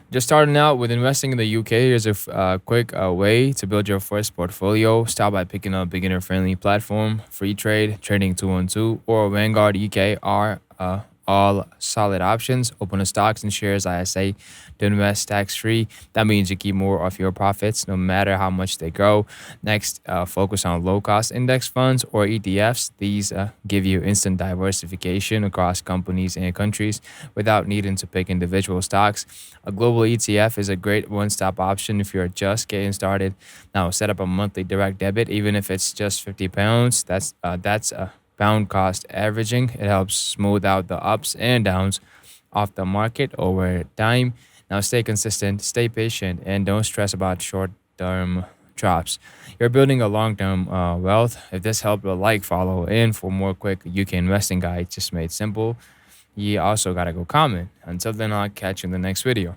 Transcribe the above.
Just starting out with investing in the UK, here's a quick way to build your first portfolio. Start by picking a beginner-friendly platform. Freetrade, Trading 212, or Vanguard UK are all solid options. Open a stocks and shares ISA to invest tax-free. That means you keep more of your profits no matter how much they grow. Next, focus on low-cost index funds or ETFs. These give you instant diversification across companies and countries without needing to pick individual stocks. A global ETF is a great one-stop option if you're just getting started. Now, set up a monthly direct debit, even if it's just £50. That's pound cost averaging. It helps smooth out the ups and downs of the market over time. Now, stay consistent, stay patient, and don't stress about short-term drops. You're building a long-term wealth. If this helped, like, follow, and for more quick UK investing guides, just made simple. You also gotta go comment. Until then, I'll catch you in the next video.